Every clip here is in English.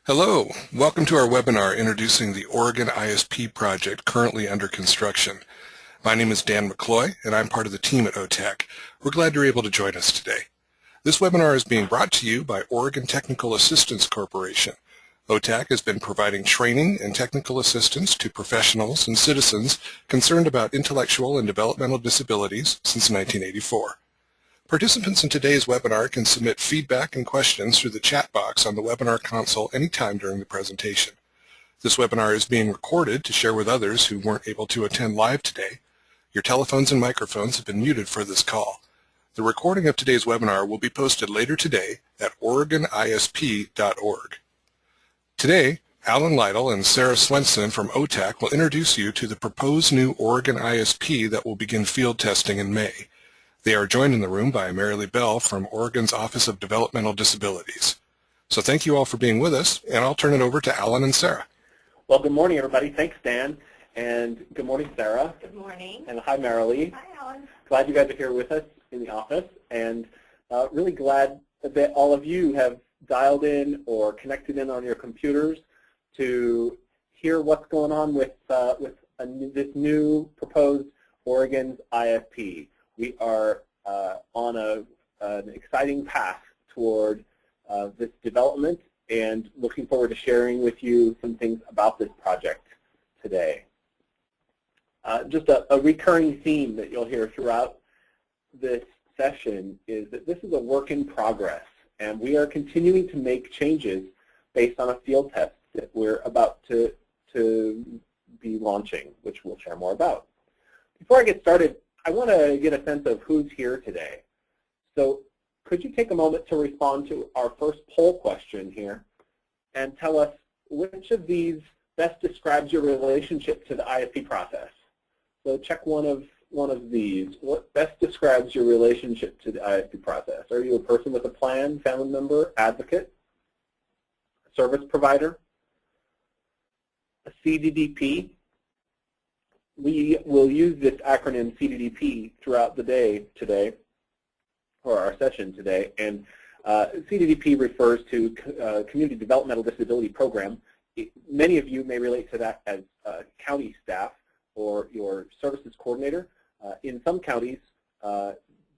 Hello, welcome to our webinar introducing the Oregon ISP project currently under construction. My name is Dan McCloy and I'm part of the team at OTAC. We're glad you're able to join us today. This webinar is being brought to you by Oregon Technical Assistance Corporation. OTAC has been providing training and technical assistance to professionals and citizens concerned about intellectual and developmental disabilities since 1984. Participants in today's webinar can submit feedback and questions through the chat box on the webinar console anytime during the presentation. This webinar is being recorded to share with others who weren't able to attend live today. Your telephones and microphones have been muted for this call. The recording of today's webinar will be posted later today at oregonisp.org. Today, Alan Lytle and Sarah Swenson from OTAC will introduce you to the proposed new Oregon ISP that will begin field testing in May. They are joined in the room by Marilee Bell from Oregon's Office of Developmental Disabilities. So thank you all for being with us, and I'll turn it over to Alan and Sarah. Well, good morning, everybody. Thanks, Dan. And good morning, Sarah. Good morning. And hi, Marilee. Hi, Alan. Glad you guys are here with us in the office, and really glad that all of you have dialed in or connected in on your computers to hear what's going on with this new proposed Oregon's ISP. We are on an exciting path toward this development and looking forward to sharing with you some things about this project today. Just a recurring theme that you'll hear throughout this session is that this is a work in progress, and we are continuing to make changes based on a field test that we're about to be launching, which we'll share more about. Before I get started, I want to get a sense of who's here today. So could you take a moment to respond to our first poll question here and tell us which of these best describes your relationship to the ISP process? So check one of these. What best describes your relationship to the ISP process? Are you a person with a plan, family member, advocate, service provider, a CDDP? We will use this acronym CDDP throughout the day today, or our session today, and CDDP refers to Community Developmental Disability Program. Many of you may relate to that as county staff or your services coordinator. In some counties,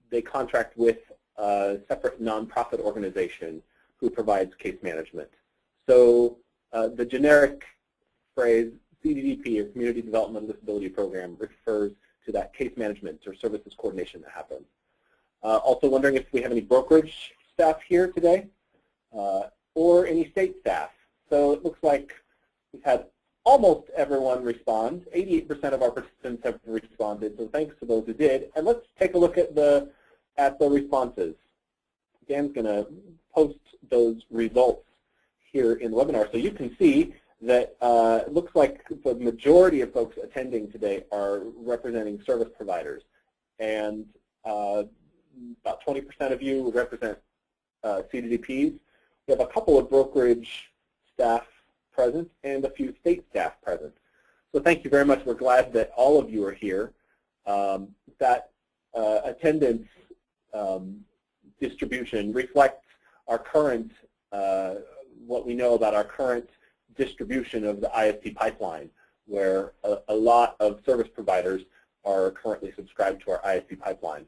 they contract with a separate nonprofit organization who provides case management. So the generic phrase CDDP, or Community Developmental Disability Program, refers to that case management or services coordination that happens. Also wondering if we have any brokerage staff here today or any state staff. So it looks like we've had almost everyone respond. 88% of our participants have responded, so thanks to those who did. And let's take a look at the responses. Dan's going to post those results here in the webinar so you can see that it looks like the majority of folks attending today are representing service providers, and about 20% of you represent CDDPs. We have a couple of brokerage staff present and a few state staff present. So thank you very much. We're glad that all of you are here. That attendance distribution reflects our current, what we know about our current distribution of the ISP pipeline, where a lot of service providers are currently subscribed to our ISP pipeline.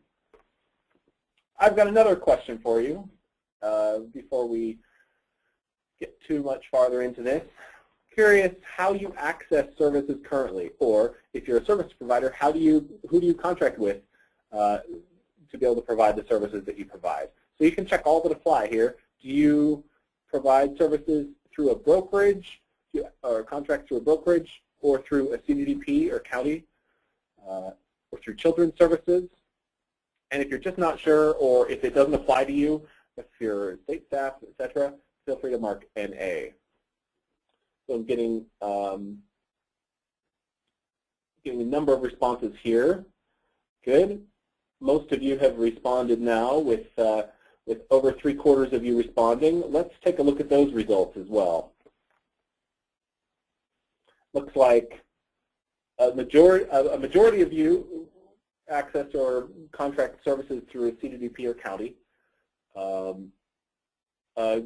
I've got another question for you before we get too much farther into this. Curious how you access services currently, or if you're a service provider, who do you contract with to be able to provide the services that you provide? So you can check all that apply here. Do you provide services through a brokerage, or contract through a brokerage, or through a CDDP or county, or through children's services? And if you're just not sure, or if it doesn't apply to you, if you're state staff, etc., feel free to mark NA. So I'm getting a number of responses here. Good. Most of you have responded now with over 3/4 of you responding. Let's take a look at those results as well. Looks like a majority of you access or contract services through a CDDP or county. A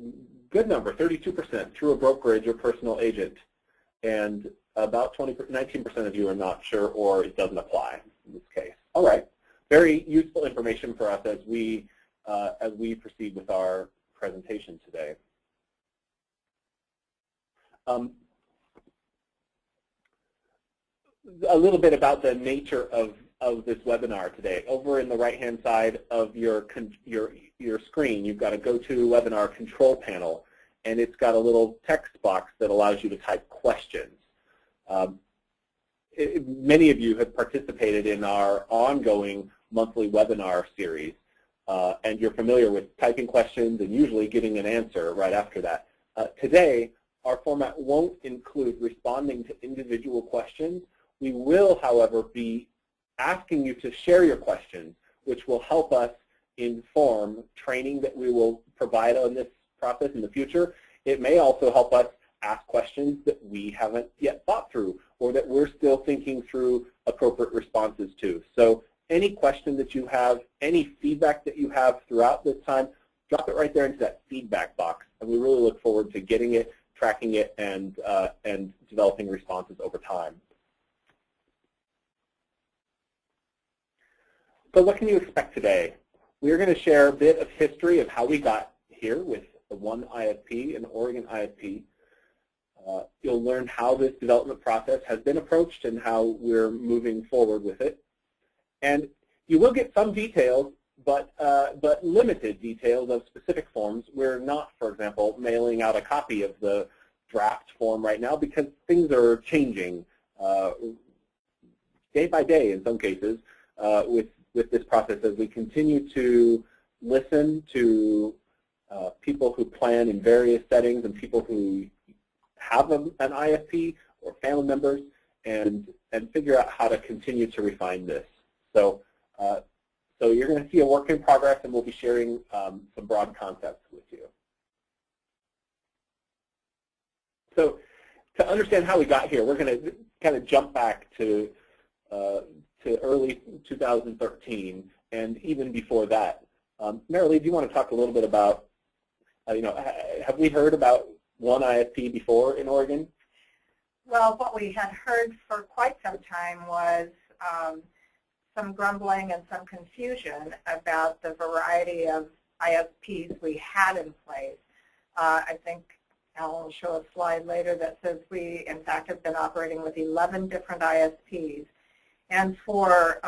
good number, 32%, through a brokerage or personal agent. And about 19% of you are not sure or it doesn't apply in this case. All right, very useful information for us as we proceed with our presentation today. A little bit about the nature of this webinar today. Over in the right-hand side of your screen, you've got a GoToWebinar control panel, and it's got a little text box that allows you to type questions. Many of you have participated in our ongoing monthly webinar series, and you're familiar with typing questions and usually getting an answer right after that. Today, our format won't include responding to individual questions. We will, however, be asking you to share your questions, which will help us inform training that we will provide on this process in the future. It may also help us ask questions that we haven't yet thought through or that we're still thinking through appropriate responses to. So any question that you have, any feedback that you have throughout this time, drop it right there into that feedback box. And we really look forward to getting it, tracking it, and developing responses over time. So what can you expect today? We're going to share a bit of history of how we got here with the one ISP, an Oregon ISP. You'll learn how this development process has been approached and how we're moving forward with it. And you will get some details, but limited details of specific forms. We're not, for example, mailing out a copy of the draft form right now because things are changing day by day in some cases with this process as we continue to listen to people who plan in various settings and people who have an ISP or family members and figure out how to continue to refine this. So, so you're going to see a work in progress, and we'll be sharing some broad concepts with you. So to understand how we got here, we're going to kind of jump back to early 2013 and even before that. Marilee, do you want to talk a little bit about, have we heard about one ISP before in Oregon? Well, what we had heard for quite some time was some grumbling and some confusion about the variety of ISPs we had in place. I think Alan will show a slide later that says we, in fact, have been operating with 11 different ISPs. And for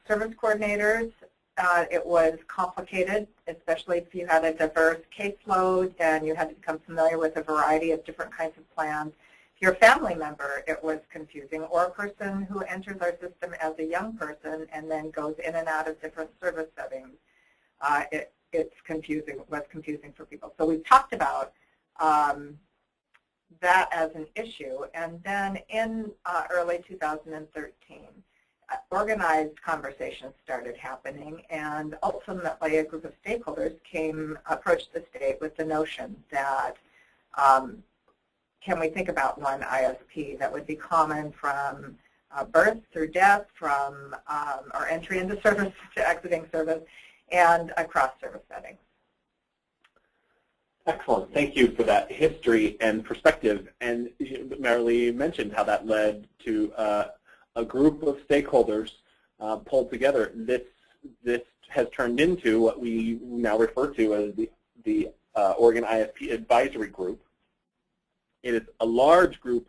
service coordinators, it was complicated, especially if you had a diverse caseload and you had to become familiar with a variety of different kinds of plans. If you're a family member, it was confusing, or a person who enters our system as a young person and then goes in and out of different service settings. It was confusing for people. So we talked about that as an issue, and then in early 2013, organized conversations started happening, and ultimately a group of stakeholders approached the state with the notion that can we think about one ISP that would be common from birth through death, from our entry into service to exiting service, and across service settings. Excellent. Thank you for that history and perspective. And Marilee mentioned how that led to a group of stakeholders pulled together. This has turned into what we now refer to as the Oregon ISP Advisory Group. It is a large group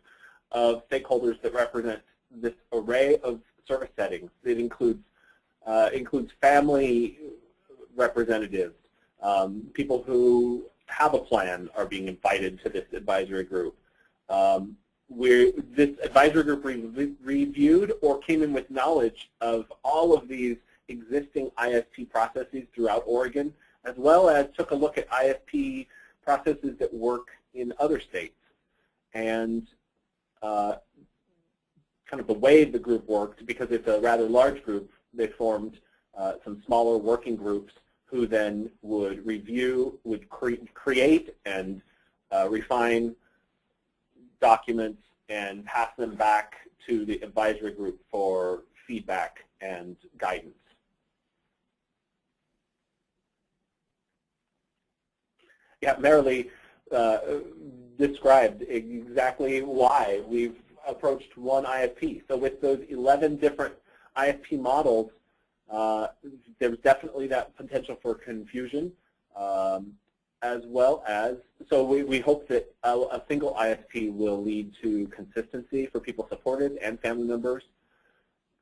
of stakeholders that represent this array of service settings. It includes family representatives, people who have a plan are being invited to this advisory group. This advisory group reviewed or came in with knowledge of all of these existing ISP processes throughout Oregon, as well as took a look at ISP processes that work in other states. And kind of the way the group worked, because it's a rather large group, they formed some smaller working groups who then would review, would create and refine documents and pass them back to the advisory group for feedback and guidance. Yeah, Marilee described exactly why we've approached one ISP. So with those 11 different ISP models, there's definitely that potential for confusion, as well as, so we hope that a single ISP will lead to consistency for people supported and family members,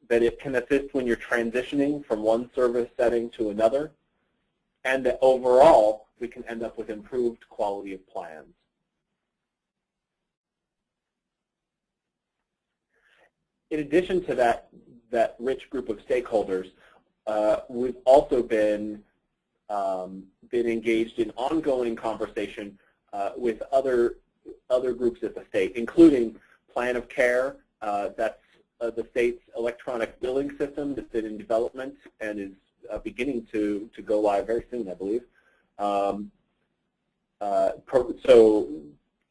that it can assist when you're transitioning from one service setting to another, and that overall we can end up with improved quality of plans. In addition to that rich group of stakeholders, we've also been engaged in ongoing conversation with other groups at the state, including Plan of Care. That's the state's electronic billing system that's been in development and is beginning to go live very soon, I believe. So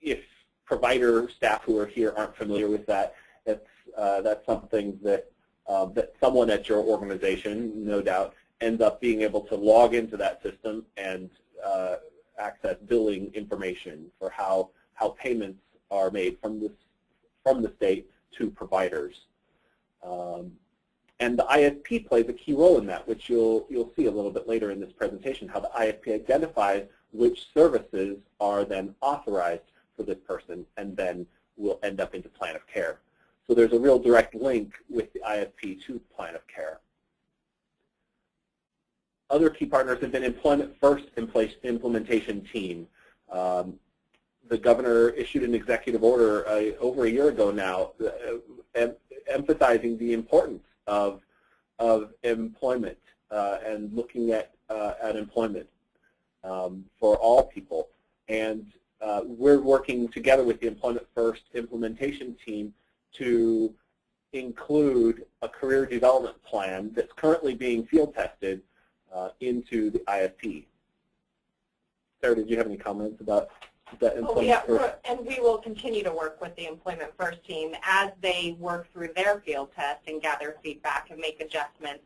if provider staff who are here aren't familiar with that, that's something that that someone at your organization, no doubt, ends up being able to log into that system and access billing information for how payments are made from the state to providers. And the ISP plays a key role in that, which you'll see a little bit later in this presentation, how the ISP identifies which services are then authorized for this person and then will end up into Plan of Care. So there's a real direct link with the ISP to Plan of Care. Other key partners have been Employment First implementation team. The governor issued an executive order over a year ago now emphasizing the importance of employment and looking at employment for all people. And we're working together with the Employment First implementation team to include a career development plan that's currently being field tested into the ISP. Sarah, did you have any comments about that? And we will continue to work with the Employment First team as they work through their field test and gather feedback and make adjustments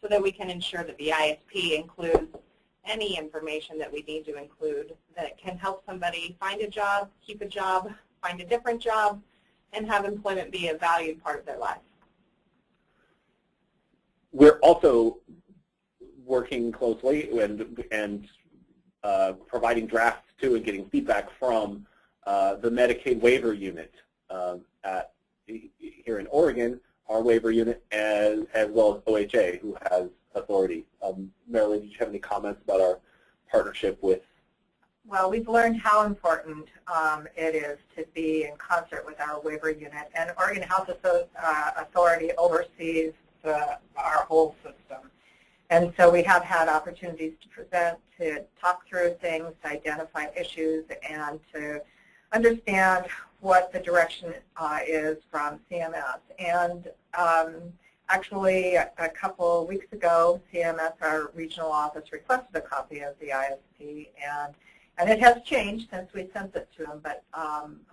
so that we can ensure that the ISP includes any information that we need to include that can help somebody find a job, keep a job, find a different job, and have employment be a valued part of their life. We're also working closely and providing drafts to and getting feedback from the Medicaid waiver unit here in Oregon, our waiver unit, as well as OHA, who has authority. Marilyn, did you have any comments about our partnership with? Well, we've learned how important it is to be in concert with our waiver unit, and Oregon Health Authority oversees our whole system. And so we have had opportunities to present, to talk through things, to identify issues, and to understand what the direction is from CMS. And actually, a couple weeks ago, CMS, our regional office, requested a copy of the ISP, and it has changed since we sent it to them, but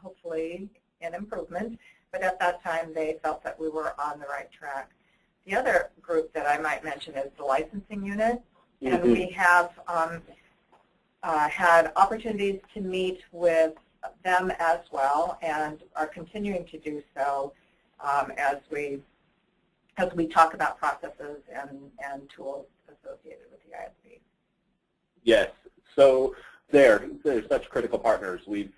hopefully an improvement. But at that time, they felt that we were on the right track. The other group that I might mention is the licensing unit, and we have had opportunities to meet with them as well, and are continuing to do so as we talk about processes and tools associated with the ISP. Yes. So they're such critical partners. We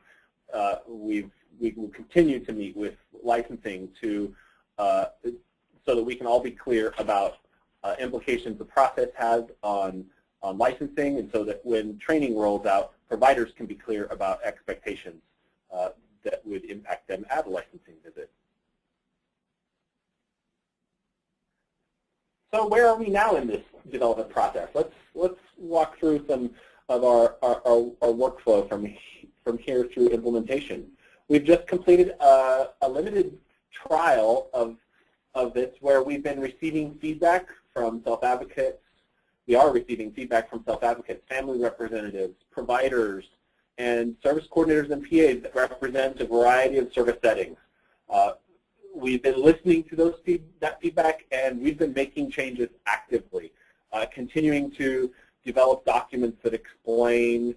will continue to meet with licensing to so that we can all be clear about implications the process has on licensing, and so that when training rolls out, providers can be clear about expectations that would impact them at a licensing visit. So where are we now in this development process? Let's walk through some of our workflow from here through implementation. We've just completed a limited trial of this, where we've been receiving feedback from self-advocates. We are receiving feedback from self-advocates, family representatives, providers, and service coordinators and PAs that represent a variety of service settings. We've been listening to that feedback, and we've been making changes actively, continuing to develop documents that explain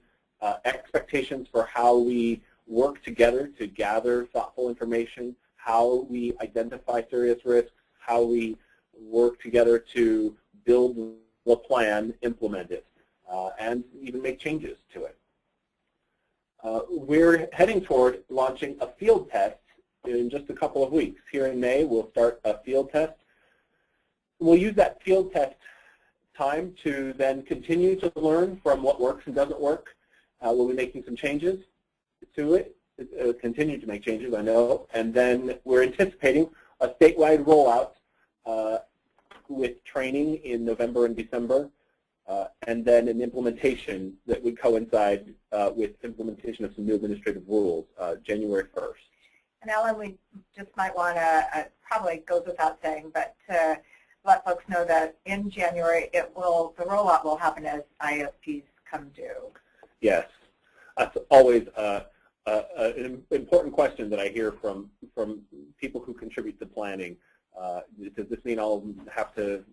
expectations for how we work together to gather thoughtful information, how we identify serious risks, how we work together to build the plan, implement it, and even make changes to it. We're heading toward launching a field test in just a couple of weeks. Here in May, we'll start a field test. We'll use that field test time to then continue to learn from what works and doesn't work. We'll be making some changes to it, continue to make changes, I know, and then we're anticipating a statewide rollout with training in November and December, and then an implementation that would coincide with implementation of some new administrative rules, January 1st. And Ellen, we just might want to, probably goes without saying, but to let folks know that in January the rollout will happen as ISPs come due. Yes, that's always an important question that I hear from people who contribute to planning. Does this mean I'll have to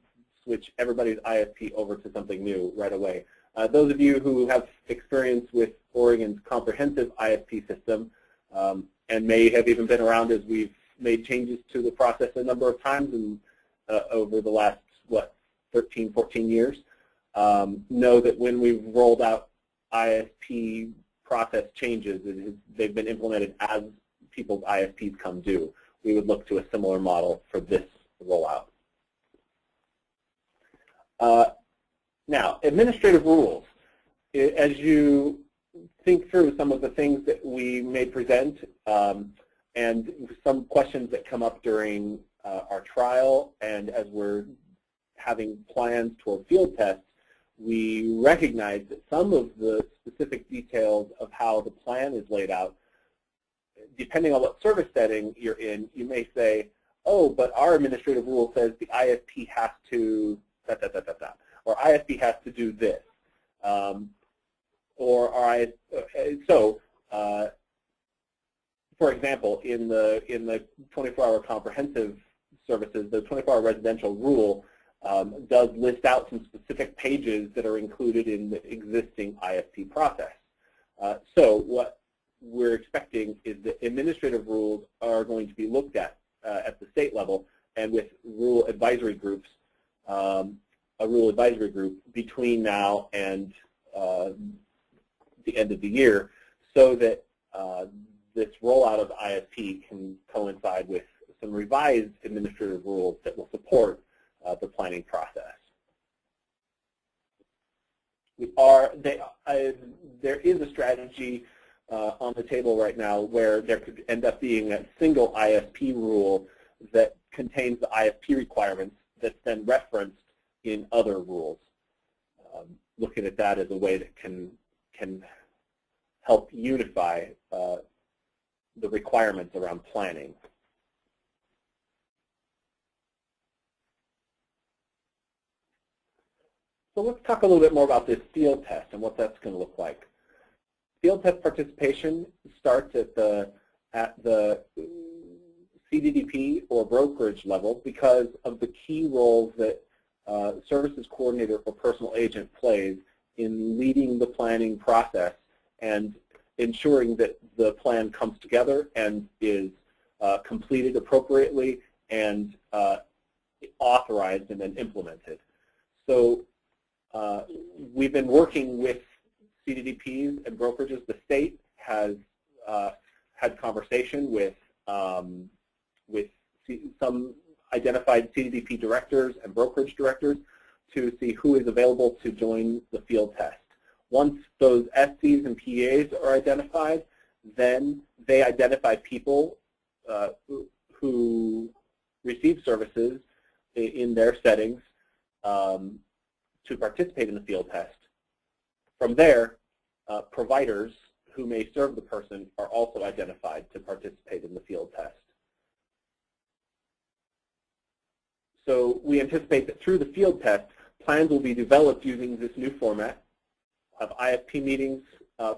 switch everybody's ISP over to something new right away? Those of you who have experience with Oregon's comprehensive ISP system and may have even been around as we've made changes to the process a number of times and over the last, 13, 14 years, know that when we've rolled out ISP process changes, they've been implemented as people's ISPs come due. We would look to a similar model for this rollout. Now, administrative rules. As you think through some of the things that we may present and some questions that come up during our trial and as we're having plans toward field tests, we recognize that some of the specific details of how the plan is laid out, depending on what service setting you're in, you may say, oh, but our administrative rule says the ISP has to or ISP has to do this. For example, in the 24-hour comprehensive services, the 24-hour residential rule does list out some specific pages that are included in the existing ISP process. So what we're expecting is that administrative rules are going to be looked at the state level and with rule advisory groups, a rule advisory group between now and the end of the year so that this rollout of ISP can coincide with some revised administrative rules that will support the planning process. There is a strategy on the table right now where there could end up being a single ISP rule that contains the ISP requirements that's then referenced in other rules. Looking at that as a way that can help unify the requirements around planning. So let's talk a little bit more about this field test and what that's going to look like. Field test participation starts at the CDDP or brokerage level because of the key roles that services coordinator or personal agent plays in leading the planning process and ensuring that the plan comes together and is completed appropriately and authorized and then implemented. So we've been working with CDDPs and brokerages. The state has had conversation with some identified CDDP directors and brokerage directors to see who is available to join the field test. Once those SCs and PAs are identified, then they identify people who receive services in their settings to participate in the field test. From there, providers who may serve the person are also identified to participate in the field test. So we anticipate that through the field test, plans will be developed using this new format of ISP meetings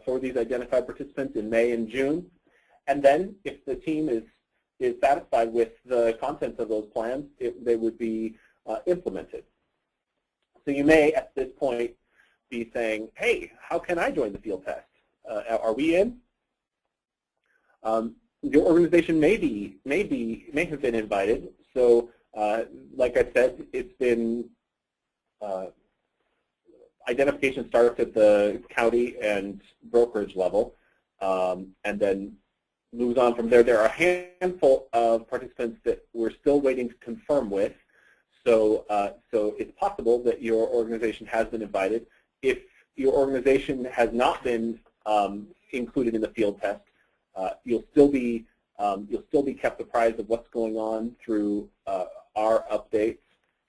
for these identified participants in May and June. And then if the team is satisfied with the contents of those plans, they would be implemented. So you may, at this point, be saying, hey, how can I join the field test? are we in? Your organization may have been invited. So, like I said, it's been identification starts at the county and brokerage level, and then moves on from there. There are a handful of participants that we're still waiting to confirm with. So, so it's possible that your organization has been invited. If your organization has not been included in the field test, you'll still be kept apprised of what's going on through our updates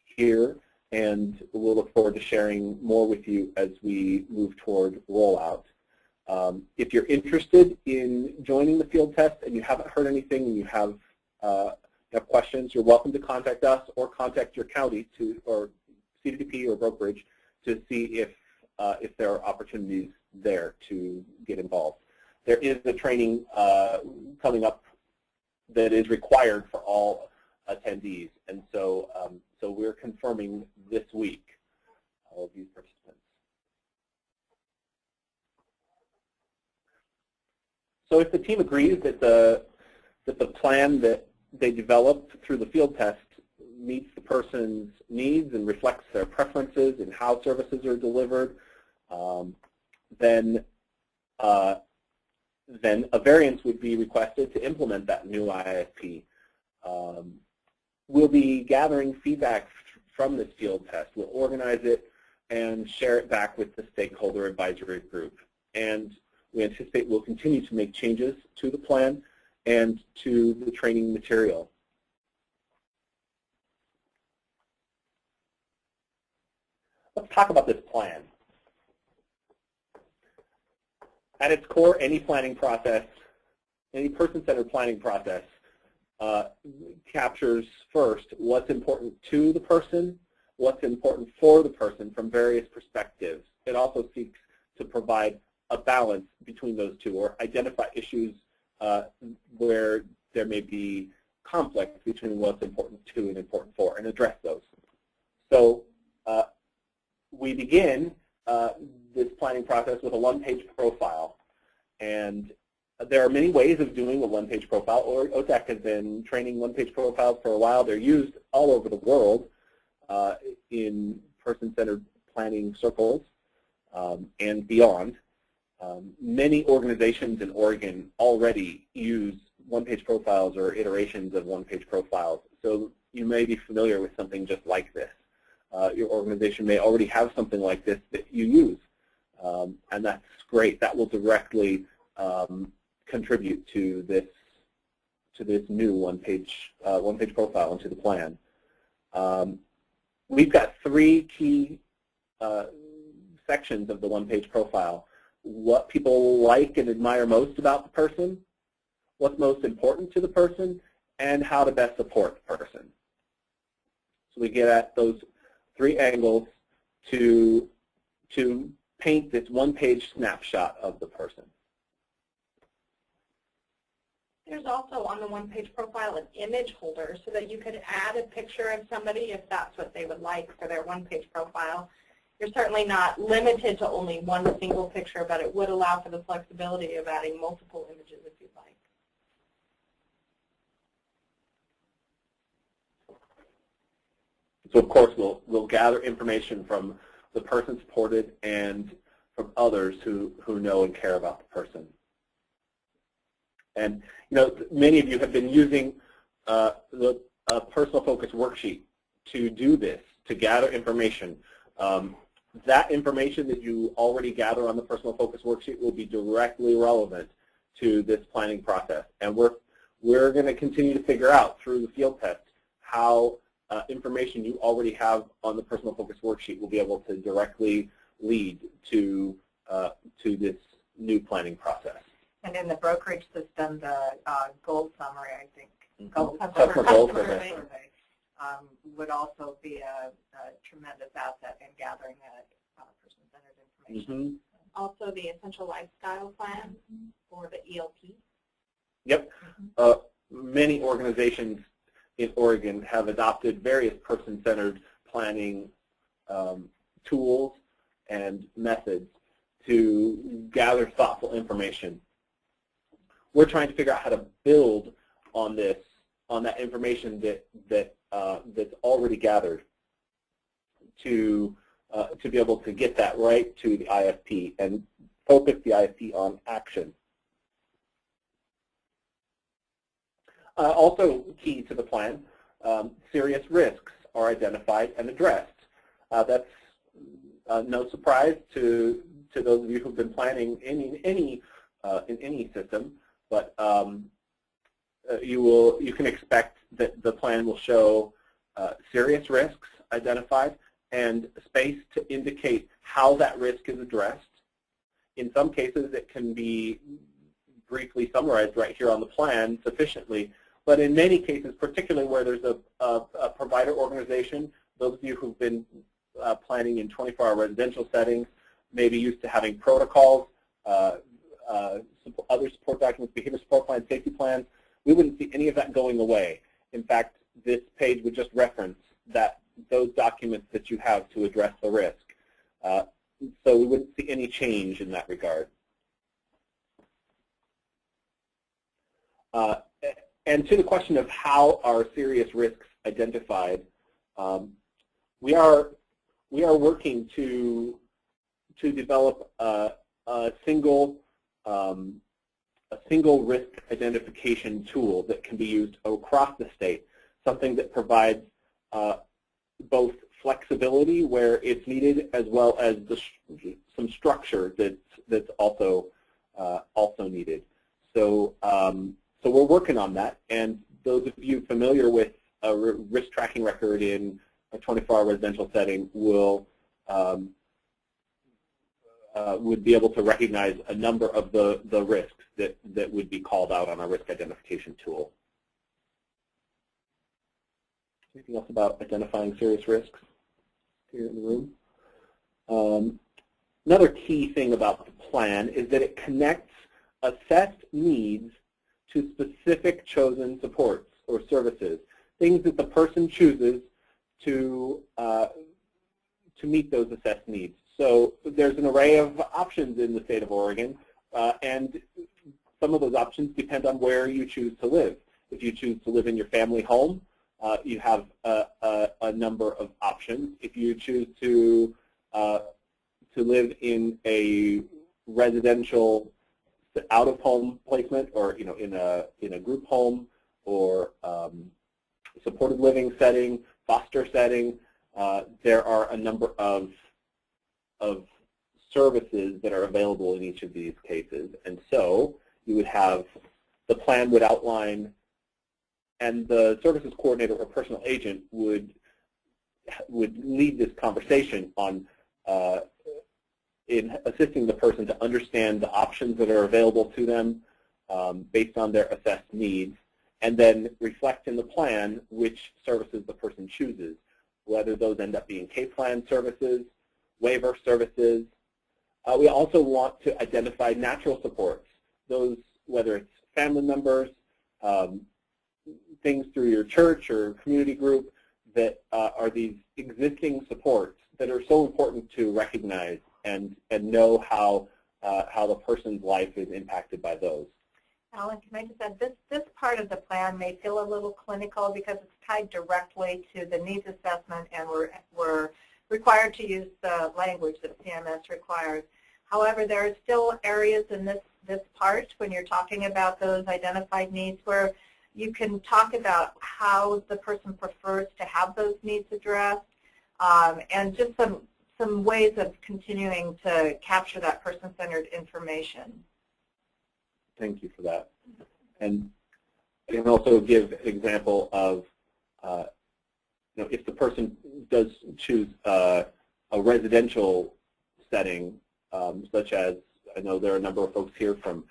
here, and we'll look forward to sharing more with you as we move toward rollout. If you're interested in joining the field test and you haven't heard anything and you have questions, you're welcome to contact us or contact your county or CDP or brokerage to see if there are opportunities there to get involved. There is a training coming up that is required for all attendees, and so so we're confirming this week all of these participants. So if the team agrees that the plan that they developed through the field test meets the person's needs and reflects their preferences and how services are delivered, then a variance would be requested to implement that new ISP. We'll be gathering feedback from this field test. We'll organize it and share it back with the stakeholder advisory group. And we anticipate we'll continue to make changes to the plan and to the training material. Let's talk about this plan. At its core, any planning process, any person-centered planning process captures first what's important to the person, what's important for the person from various perspectives. It also seeks to provide a balance between those two, or identify issues where there may be conflict between what's important to and important for, and address those. So we begin this planning process with a one-page profile. And there are many ways of doing a one-page profile. OTAC has been training one-page profiles for a while. They're used all over the world in person-centered planning circles and beyond. Many organizations in Oregon already use one-page profiles or iterations of one-page profiles. So you may be familiar with something just like this. Your organization may already have something like this that you use. And that's great. That will directly contribute to this new one-page profile into the plan. We've got three key sections of the one-page profile: what people like and admire most about the person, what's most important to the person, and how to best support the person. So we get at those three angles to paint this one-page snapshot of the person. There's also on the one-page profile an image holder so that you could add a picture of somebody if that's what they would like for their one-page profile. You're certainly not limited to only one single picture, but it would allow for the flexibility of adding multiple images if you'd like. So of course we'll gather information from the person supported and from others who know and care about the person. And many of you have been using the personal focus worksheet to do this, to gather information. That information that you already gather on the personal focus worksheet will be directly relevant to this planning process. And we're going to continue to figure out through the field test how information you already have on the personal focus worksheet will be able to directly lead to this new planning process. And in the brokerage system, the goal summary, I think, customer goal survey would also be a tremendous asset in gathering that person-centered information. Also the Essential Lifestyle Plan or the ELP. Yep. Many organizations in Oregon have adopted various person-centered planning tools and methods to gather thoughtful information. We're trying to figure out how to build on this, on that information that's already gathered to be able to get that right to the ISP and focus the ISP on action. Also key to the plan, serious risks are identified and addressed. That's no surprise to those of you who've been planning in any system, but you can expect that the plan will show serious risks identified and space to indicate how that risk is addressed. In some cases, it can be briefly summarized right here on the plan sufficiently, but in many cases, particularly where there's a provider organization, those of you who've been planning in 24-hour residential settings may be used to having protocols, other support documents, behavior support plans, safety plans. We wouldn't see any of that going away. In fact, this page would just reference those documents that you have to address the risk. So we wouldn't see any change in that regard. And to the question of how are serious risks identified, we are working to develop a single risk identification tool that can be used across the state, something that provides both flexibility where it's needed as well as some structure that's also needed. So so we're working on that, and those of you familiar with a risk tracking record in a 24-hour residential setting would be able to recognize a number of the risks that would be called out on our risk identification tool. Anything else about identifying serious risks here in the room? Another key thing about the plan is that it connects assessed needs to specific chosen supports or services, things that the person chooses to meet those assessed needs. So there's an array of options in the state of Oregon, and some of those options depend on where you choose to live. If you choose to live in your family home, you have a number of options. If you choose to live in a residential out-of-home placement, or in a group home, or supported living setting, foster setting, there are a number of services that are available in each of these cases. And so you would have, the plan would outline, and the services coordinator or personal agent would lead this conversation on in assisting the person to understand the options that are available to them based on their assessed needs, and then reflect in the plan which services the person chooses, whether those end up being K-plan services, waiver services. We also want to identify natural supports, those, whether it's family members, things through your church or community group that are these existing supports that are so important to recognize and know how the person's life is impacted by those. Alan, can I just add, this part of the plan may feel a little clinical because it's tied directly to the needs assessment, and we're required to use the language that CMS requires. However, there are still areas in this part when you're talking about those identified needs where you can talk about how the person prefers to have those needs addressed, and just some ways of continuing to capture that person-centered information. Thank you for that. And I can also give an example of, if the person does choose a residential setting, such as, I know there are a number of folks here who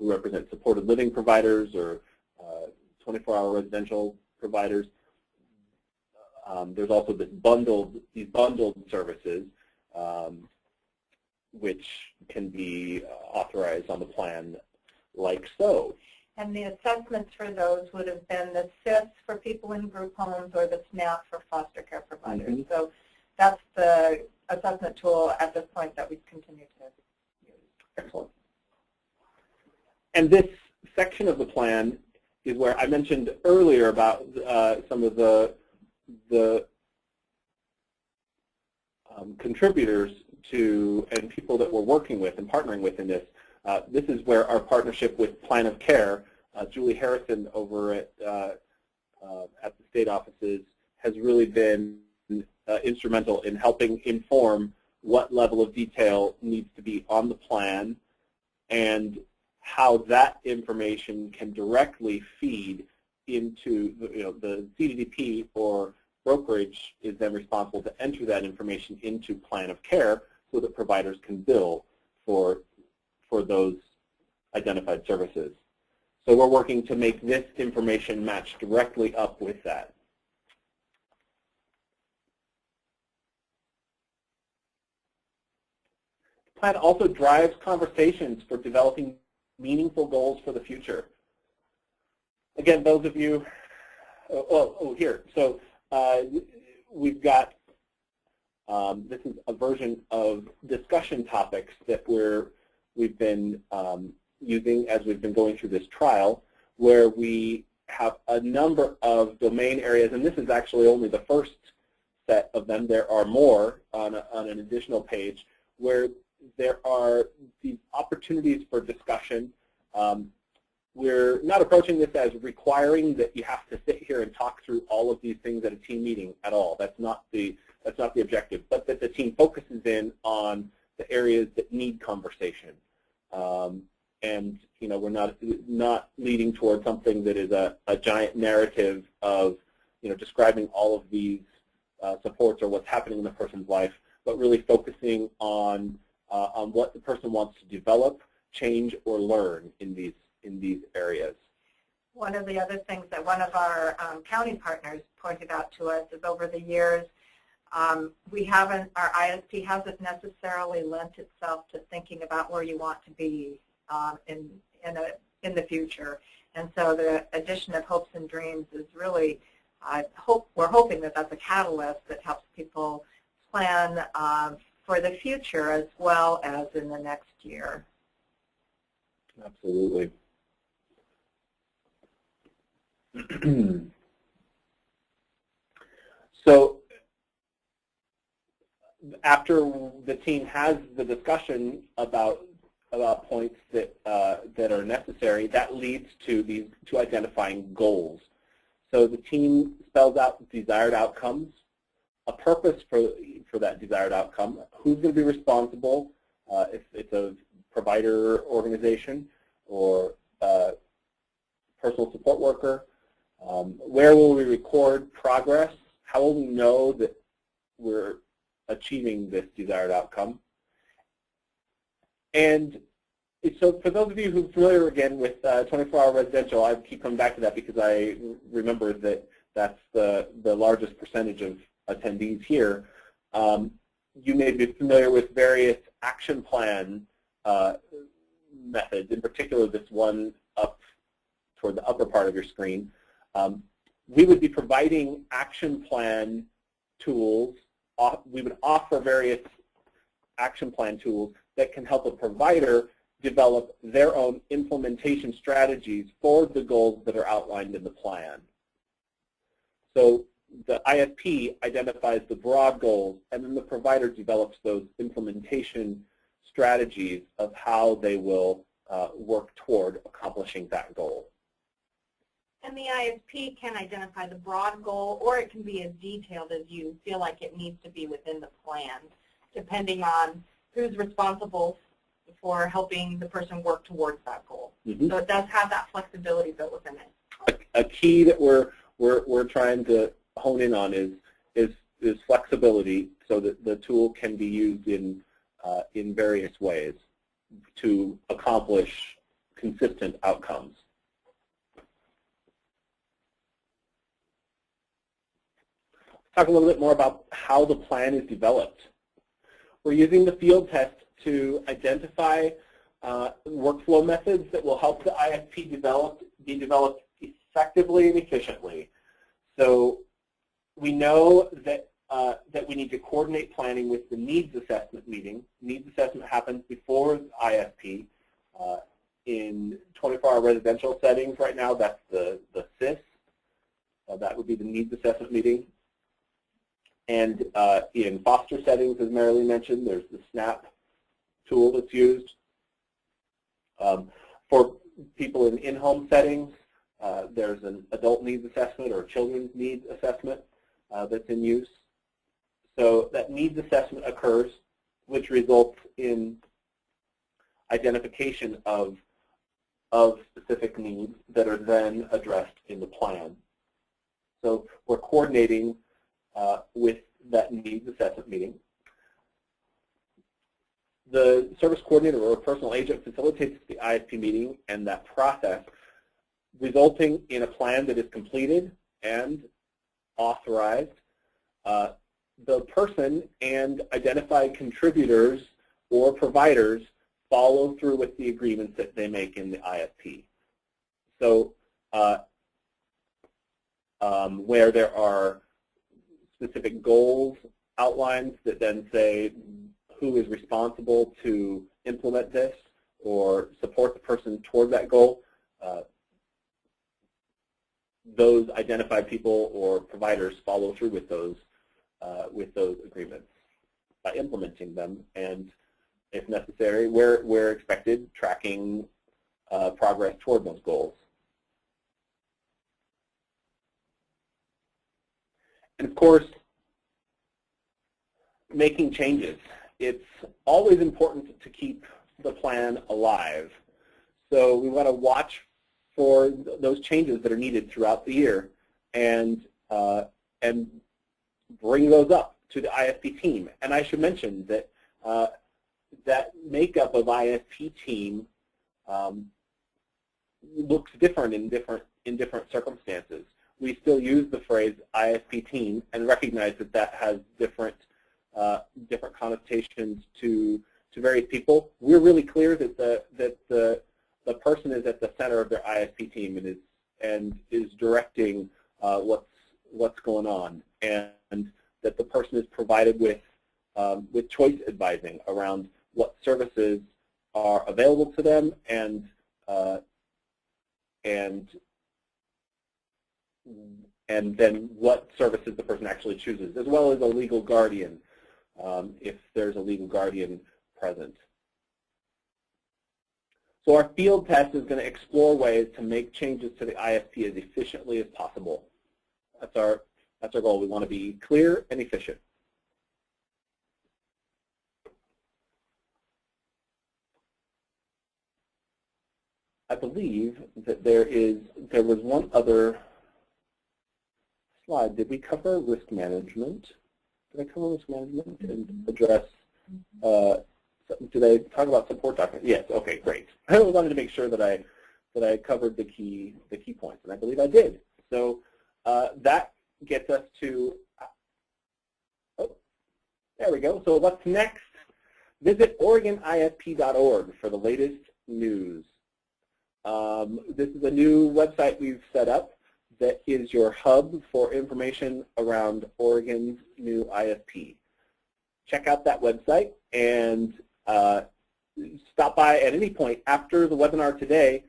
represent supported living providers or 24-hour residential providers. There's also these bundled services, which can be authorized on the plan like so. And the assessments for those would have been the SIS for people in group homes or the SNAP for foster care providers. So that's the assessment tool at this point that we continue to Excellent. And this section of the plan is where I mentioned earlier about some of the contributors to and people that we're working with and partnering with in this. This is where our partnership with Plan of Care, Julie Harrison over at the state offices, has really been instrumental in helping inform what level of detail needs to be on the plan and how that information can directly feed into the CDDP or brokerage is then responsible to enter that information into Plan of Care so that providers can bill for those identified services. So we're working to make this information match directly up with that. The plan also drives conversations for developing meaningful goals for the future. Again, those of you, here. So we've got, this is a version of discussion topics that we've been using as we've been going through this trial, where we have a number of domain areas, and this is actually only the first set of them. There are more on an additional page where there are these opportunities for discussion. We're not approaching this as requiring that you have to sit here and talk through all of these things at a team meeting at all. That's not the objective, but that the team focuses in on the areas that need conversation. And we're not leading towards something that is a giant narrative of describing all of these supports or what's happening in the person's life, but really focusing on what the person wants to develop, change, or learn in these areas. One of the other things that one of our county partners pointed out to us is over the years, our ISP hasn't necessarily lent itself to thinking about where you want to be in the future. And so the addition of hopes and dreams is really, we're hoping that that's a catalyst that helps people plan for the future as well as in the next year. Absolutely. So after the team has the discussion about points that are necessary, that leads to identifying goals. So the team spells out desired outcomes, a purpose for that desired outcome, who's going to be responsible, if it's a provider organization or personal support worker, where will we record progress, how will we know that we're achieving this desired outcome. And so for those of you who are familiar again with 24-hour residential, I keep coming back to that because I remember that that's the largest percentage of attendees here. You may be familiar with various action plan methods, in particular this one up toward the upper part of your screen. We would be providing action plan tools. We would offer various action plan tools that can help a provider develop their own implementation strategies for the goals that are outlined in the plan. So the ISP identifies the broad goals, and then the provider develops those implementation strategies of how they will work toward accomplishing that goal. And the ISP can identify the broad goal, or it can be as detailed as you feel like it needs to be within the plan, depending on who's responsible for helping the person work towards that goal. Mm-hmm. So it does have that flexibility built within it. A key that we're trying to hone in on is flexibility, so that the tool can be used in various ways to accomplish consistent outcomes. Talk a little bit more about how the plan is developed. We're using the field test to identify workflow methods that will help the ISP be developed effectively and efficiently. So we know that that we need to coordinate planning with the needs assessment meeting. Needs assessment happens before ISP. In 24-hour residential settings right now, that's the CIS. That would be the needs assessment meeting. And in foster settings, as Marilee mentioned, there's the SNAP tool that's used. For people in in-home settings, there's an adult needs assessment or children's needs assessment that's in use. So that needs assessment occurs, which results in identification of specific needs that are then addressed in the plan. So we're coordinating with that needs assessment meeting. The service coordinator or personal agent facilitates the ISP meeting and that process, resulting in a plan that is completed and authorized. The person and identified contributors or providers follow through with the agreements that they make in the ISP. So where there are specific goals outlined that then say who is responsible to implement this or support the person toward that goal, those identified people or providers follow through with those agreements by implementing them, and if necessary, where expected, tracking progress toward those goals. And of course, making changes. It's always important to keep the plan alive. So we want to watch for those changes that are needed throughout the year and bring those up to the ISP team. And I should mention that that makeup of ISP team looks different in different circumstances. We still use the phrase ISP team and recognize that that has different connotations to various people. We're really clear that the person is at the center of their ISP team and is directing what's going on, and that the person is provided with choice advising around what services are available to them and then what services the person actually chooses, as well as a legal guardian, if there's a legal guardian present. So our field test is going to explore ways to make changes to the ISP as efficiently as possible. That's our goal. We want to be clear and efficient. I believe that there was one other slide. Did we cover risk management? Did I cover risk management and address? Did I talk about support documents? Yes. Okay. Great. I wanted to make sure that I covered the key points, and I believe I did. So that gets us to. Oh, there we go. So what's next? Visit OregonISP.org for the latest news. This is a new website we've set up that is your hub for information around Oregon's new ISP. Check out that website and stop by at any point after the webinar today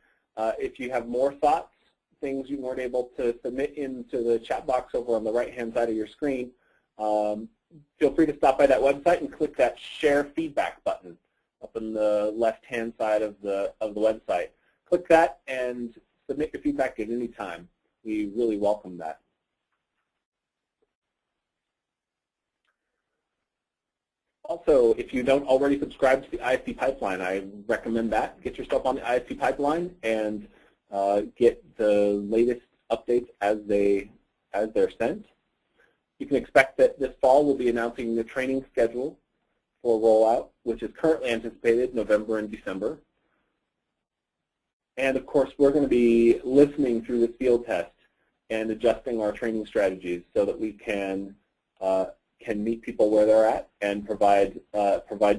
if you have more thoughts, things you weren't able to submit into the chat box over on the right-hand side of your screen. Feel free to stop by that website and click that Share Feedback button up on the left-hand side of the website. Click that and submit your feedback at any time. We really welcome that. Also, if you don't already subscribe to the ISP pipeline, I recommend that. Get yourself on the ISP pipeline and get the latest updates as they're sent. You can expect that this fall we'll be announcing the training schedule for rollout, which is currently anticipated November and December. And of course, we're going to be listening through this field test and adjusting our training strategies so that we can meet people where they're at and provide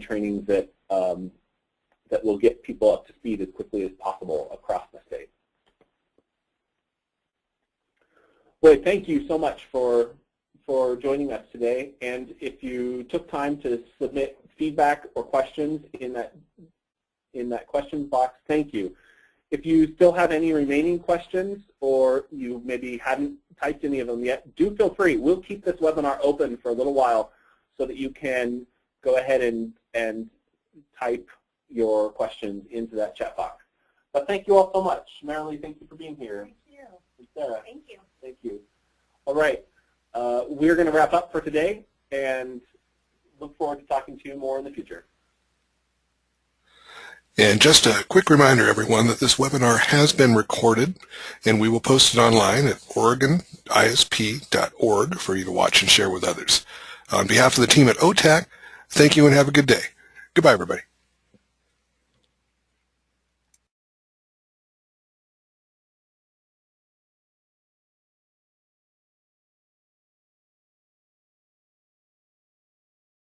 trainings that that will get people up to speed as quickly as possible across the state. Boy, thank you so much for for joining us today. And if you took time to submit feedback or questions in that questions box, thank you. If you still have any remaining questions or you maybe hadn't typed any of them yet, do feel free. We'll keep this webinar open for a little while so that you can go ahead and type your questions into that chat box. But thank you all so much. Marilee, thank you for being here. Thank you. And Sarah. Thank you. Thank you. All right. We're going to wrap up for today and look forward to talking to you more in the future. And just a quick reminder, everyone, that this webinar has been recorded, and we will post it online at OregonISP.org for you to watch and share with others. On behalf of the team at OTAC, thank you and have a good day. Goodbye, everybody.